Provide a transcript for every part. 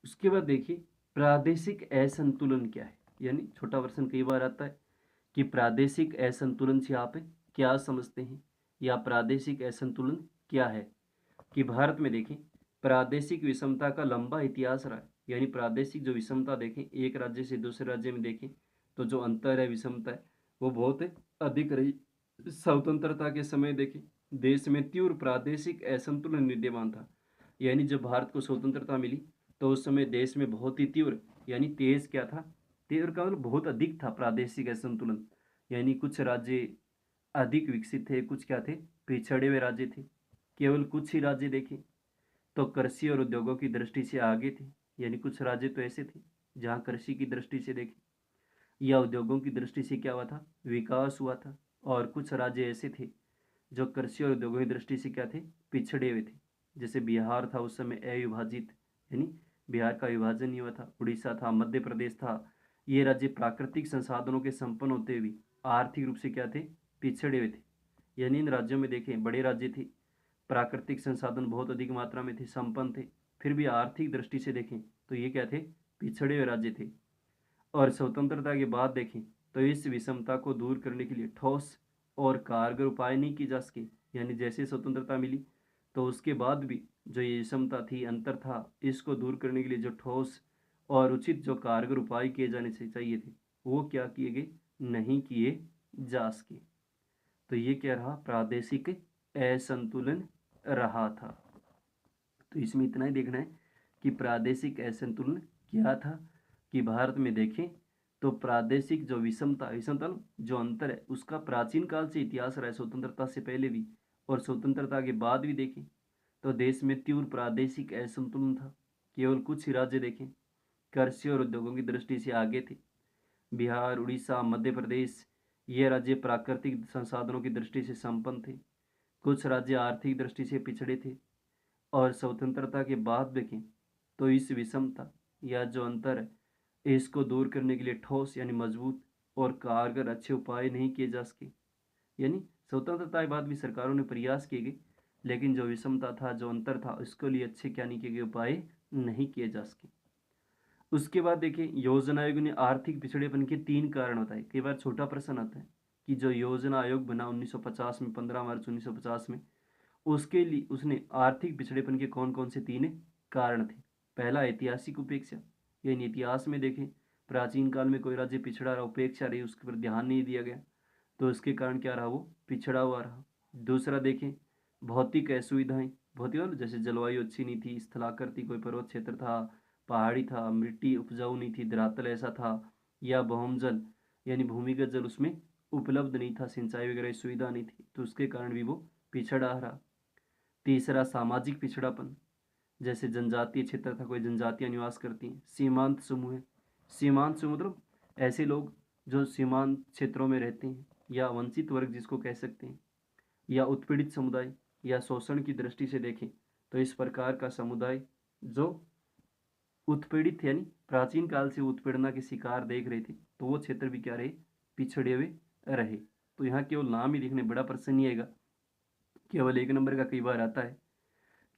उसके बाद देखिए प्रादेशिक असंतुलन क्या है? यानी छोटा वर्षन कई बार आता है कि प्रादेशिक असंतुलन से आप क्या समझते हैं? या प्रादेशिक असंतुलन क्या है? कि भारत में देखें प्रादेशिक विषमता का लंबा इतिहास रहा है। यानी प्रादेशिक जो विषमता देखें एक राज्य से दूसरे राज्य में देखें तो जो अंतर है विषमता है वो बहुत अधिक रही। स्वतंत्रता के समय देखें देश में तीव्र प्रादेशिक असंतुलन विद्यमान था। यानी जब भारत को स्वतंत्रता मिली तो उस समय देश में बहुत ही तीव्र यानी तेज क्या था, तीव्र का मतलब बहुत अधिक था प्रादेशिक असंतुलन। यानी कुछ राज्य अधिक विकसित थे, कुछ क्या थे, पिछड़े हुए राज्य थे। केवल कुछ ही राज्य देखें तो कृषि और उद्योगों की दृष्टि से आगे थे। यानी कुछ राज्य तो ऐसे थे जहाँ कृषि की दृष्टि से देखें या उद्योगों की दृष्टि से क्या हुआ था, विकास हुआ था। और कुछ राज्य ऐसे थे जो कृषि और उद्योगों की दृष्टि से क्या थे, पिछड़े हुए थे। जैसे बिहार था उस समय अविभाजित, यानी बिहार का विभाजन नहीं हुआ था। उड़ीसा था, मध्य प्रदेश था। ये राज्य प्राकृतिक संसाधनों के संपन्न होते हुए आर्थिक रूप से क्या थे, पिछड़े हुए थे। यानी इन राज्यों में देखें बड़े राज्य थे, प्राकृतिक संसाधन बहुत अधिक मात्रा में थे, संपन्न थे, फिर भी आर्थिक दृष्टि से देखें तो ये क्या थे, पिछड़े हुए राज्य थे। और स्वतंत्रता के बाद देखें तो इस विषमता को दूर करने के लिए ठोस और कारगर उपाय नहीं की जा सके। यानी जैसे स्वतंत्रता मिली तो उसके बाद भी जो ये विषमता थी, अंतर था, इसको दूर करने के लिए जो ठोस और उचित जो कारगर उपाय किए जाने से चाहिए थे वो क्या किए गए, नहीं किए जा सके। तो ये क्या रहा, प्रादेशिक असंतुलन रहा था। तो इसमें इतना ही देखना है कि प्रादेशिक असंतुलन क्या था। कि भारत में देखें तो प्रादेशिक जो विषमता विषमता जो अंतर है उसका प्राचीन काल से इतिहास रहा है, स्वतंत्रता से पहले भी और स्वतंत्रता के बाद भी देखें तो देश में तीव्र प्रादेशिक असंतुलन था। केवल कुछ ही राज्य देखें कृषि और उद्योगों की दृष्टि से आगे थे। बिहार, उड़ीसा, मध्य प्रदेश ये राज्य प्राकृतिक संसाधनों की दृष्टि से संपन्न थे। कुछ राज्य आर्थिक दृष्टि से पिछड़े थे। और स्वतंत्रता के बाद देखें तो इस विषमता या जो अंतर है इसको दूर करने के लिए ठोस यानी मजबूत और कारगर अच्छे उपाय नहीं किए जा सके। यानी स्वतंत्रता के बाद भी सरकारों ने प्रयास किए गए लेकिन जो विषमता था, जो अंतर था, इसके लिए अच्छे क्या नहीं किए गए, उपाय नहीं किए जा सके। उसके बाद देखिए योजना आयोग ने आर्थिक पिछड़ेपन के 3 कारण बताए। कई बार छोटा प्रश्न आता है कि जो योजना आयोग बना 1950 में, 15 मार्च 1950 में, उसके लिए उसने आर्थिक पिछड़ेपन के कौन कौन से 3 कारण थे। पहला ऐतिहासिक उपेक्षा, यानी इतिहास में देखें प्राचीन काल में कोई राज्य पिछड़ा रहा, उपेक्षा रही, उसके पर ध्यान नहीं दिया गया तो उसके कारण क्या रहा, वो पिछड़ा हुआ रहा। दूसरा देखें भौतिक असुविधाएं, भौतिक मतलब जैसे जलवायु अच्छी नहीं थी, स्थलाकृति कोई पर्वत क्षेत्र था, पहाड़ी था, मिट्टी उपजाऊ नहीं थी, धरातल ऐसा था, या बहुम जल यानी भूमिगत जल उसमें उपलब्ध नहीं था, सिंचाई वगैरह सुविधा नहीं थी तो उसके कारण भी वो पिछड़ा रहा। तीसरा सामाजिक पिछड़ापन, जैसे जनजातीय क्षेत्र था, कोई जनजातियां निवास करती हैं, सीमांत समूह है। सीमांत समूह मतलब ऐसे लोग जो सीमांत क्षेत्रों में रहते हैं या वंचित वर्ग जिसको कह सकते हैं, या उत्पीड़ित समुदाय या शोषण की दृष्टि से देखें तो इस प्रकार का समुदाय जो उत्पीड़ित यानी प्राचीन काल से उत्पीड़ना के शिकार देख रहे थे तो वो क्षेत्र भी क्या रहे, पिछड़े हुए रहे। तो यहाँ केवल नाम ही देखने बड़ा प्रश्न नहीं आएगा, केवल एक नंबर का कई बार आता है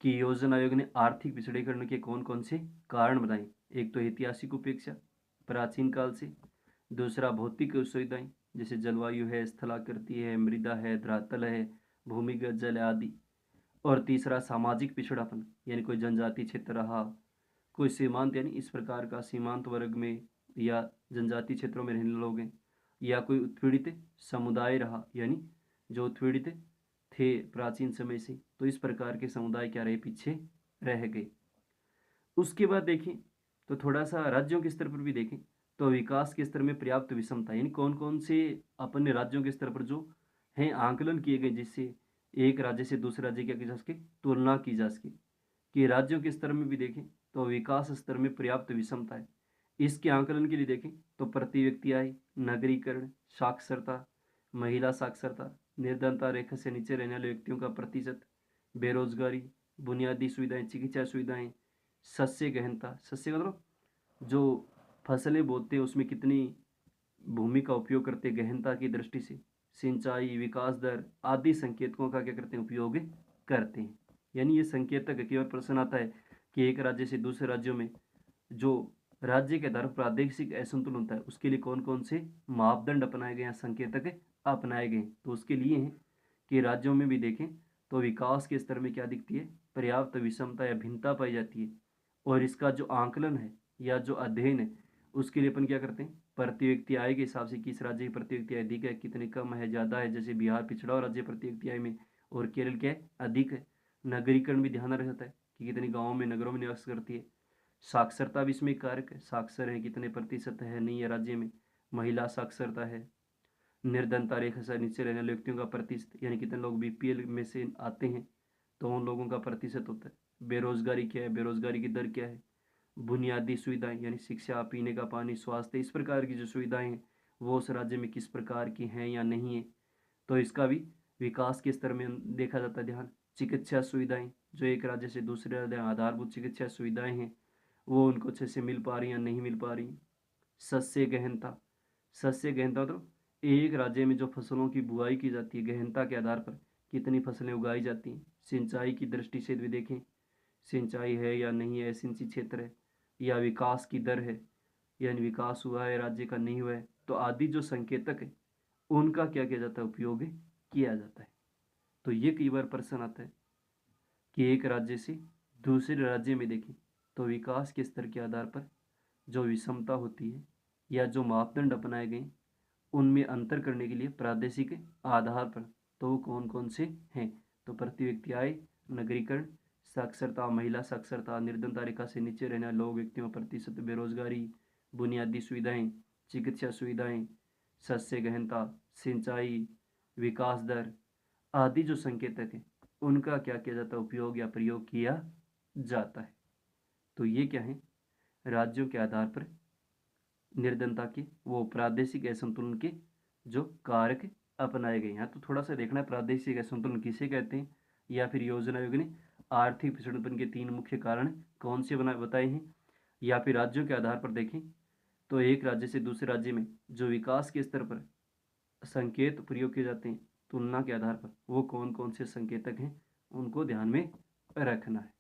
कि योजना आयोग ने आर्थिक पिछड़ेकरण के कौन कौन से कारण बताए। एक तो ऐतिहासिक उपेक्षा प्राचीन काल से, दूसरा भौतिक सुविधाएं जैसे जलवायु है, स्थलाकृति है, मृदा है, धरातल है, भूमिगत जल आदि, और तीसरा सामाजिक पिछड़ापन यानी कोई जनजाति क्षेत्र रहा, कोई सीमांत यानी इस प्रकार का सीमांत वर्ग में या जनजाति क्षेत्रों में रहने लोग हैं, या कोई उत्पीड़ित समुदाय रहा यानी जो उत्पीड़ित थे प्राचीन समय से तो इस प्रकार के समुदाय क्या रहे, पीछे रह गए। उसके बाद देखें तो थोड़ा सा राज्यों के स्तर पर भी देखें तो विकास के स्तर में पर्याप्त विषमता यानी कौन कौन से अपने राज्यों के स्तर पर जो हैं आंकलन किए गए जिससे एक राज्य से दूसरे राज्य क्या की जा सके, तुलना की जा सके। कि राज्यों के स्तर में भी देखें तो विकास स्तर में पर्याप्त विषमता है। इसके आंकलन के लिए देखें तो प्रति व्यक्ति आय, नगरीकरण, साक्षरता, महिला साक्षरता, निर्धनता रेखा से नीचे रहने वाले व्यक्तियों का प्रतिशत, बेरोजगारी, बुनियादी सुविधाएं, चिकित्सा सुविधाएं, सस्य गहनता, सस्य मतलब जो फसलें बोते हैं उसमें कितनी भूमि का उपयोग करते हैं गहनता की दृष्टि से, सिंचाई, विकास दर आदि संकेतकों का क्या करते हैं, उपयोग करते हैं। यानी ये संकेतक, कई बार प्रश्न आता है कि एक राज्य से दूसरे राज्यों में जो राज्य के आधार पर प्रादेशिक असंतुलन होता है उसके लिए कौन कौन से मापदंड अपनाए गए हैं, संकेतक अपनाए गए हैं। तो उसके लिए है कि राज्यों में भी देखें तो विकास के स्तर में क्या दिखती है, पर्याप्त विषमता या भिन्नता पाई जाती है। और इसका जो आंकलन है या जो अध्ययन है उसके लिए अपन क्या करते हैं, प्रति व्यक्ति आय के हिसाब से किस राज्य की प्रति व्यक्ति आय अधिक है, कितनी कम है, ज़्यादा है। जैसे बिहार पिछड़ा हुआ राज्य प्रति व्यक्ति आय में, और केरल क्या है, अधिक है। नगरीकरण भी ध्यान रखता है कि कितने गाँवों में, नगरों में निवास करती है। साक्षरता भी इसमें एक कारक है, साक्षर है कितने प्रतिशत है, नहीं है राज्य में। महिला साक्षरता है। निर्धनता रेखा से नीचे रहने वाले व्यक्तियों का प्रतिशत, यानी कितने लोग बीपीएल में से आते हैं तो उन लोगों का प्रतिशत होता है। बेरोजगारी क्या है, बेरोजगारी की दर क्या है। बुनियादी सुविधाएं यानी शिक्षा, पीने का पानी, स्वास्थ्य, इस प्रकार की जो सुविधाएं हैं वो उस राज्य में किस प्रकार की हैं या नहीं है। तो इसका भी विकास के स्तर में देखा जाता है ध्यान। चिकित्सा सुविधाएं, जो एक राज्य से दूसरे राज्य आधारभूत चिकित्सा सुविधाएं हैं वो उनको अच्छे से मिल पा रही या नहीं मिल पा रही। सस्य गहनता, सस्य गहनता मतलब एक राज्य में जो फसलों की बुआई की जाती है गहनता के आधार पर कितनी फसलें उगाई जाती हैं। सिंचाई की दृष्टि से भी देखें, सिंचाई है या नहीं है, सिंचित क्षेत्र है, या विकास की दर है, यानी विकास हुआ है राज्य का नहीं हुआ है। तो आदि जो संकेतक है उनका क्या किया जाता है, उपयोग किया जाता है। तो ये कई बार प्रश्न आता है कि एक राज्य से दूसरे राज्य में देखें तो विकास के स्तर के आधार पर जो विषमता होती है या जो मापदंड अपनाए गए उनमें अंतर करने के लिए प्रादेशिक आधार पर तो वो कौन कौन से हैं। तो प्रति व्यक्ति आय, नगरीकरण, साक्षरता, महिला साक्षरता, निर्धनता रेखा से नीचे रहने वाले लोग व्यक्तियों प्रतिशत, बेरोजगारी, बुनियादी सुविधाएं, चिकित्सा सुविधाएं, शस्य गहनता, सिंचाई, विकास दर आदि जो संकेतक हैं उनका क्या किया जाता है, उपयोग या प्रयोग किया जाता है। तो ये क्या है, राज्यों के आधार पर निर्धनता के वो प्रादेशिक असंतुलन के जो कारक अपनाए गए हैं। तो थोड़ा सा देखना है प्रादेशिक असंतुलन किसे कहते हैं, या फिर योजना आयोग ने आर्थिक पिछड़ेपन के 3 मुख्य कारण कौन से बताए हैं। या फिर राज्यों के आधार पर देखें तो एक राज्य से दूसरे राज्य में जो विकास के स्तर पर संकेत प्रयोग किए जाते हैं तुलना के आधार पर वो कौन कौन से संकेतक हैं उनको ध्यान में रखना है।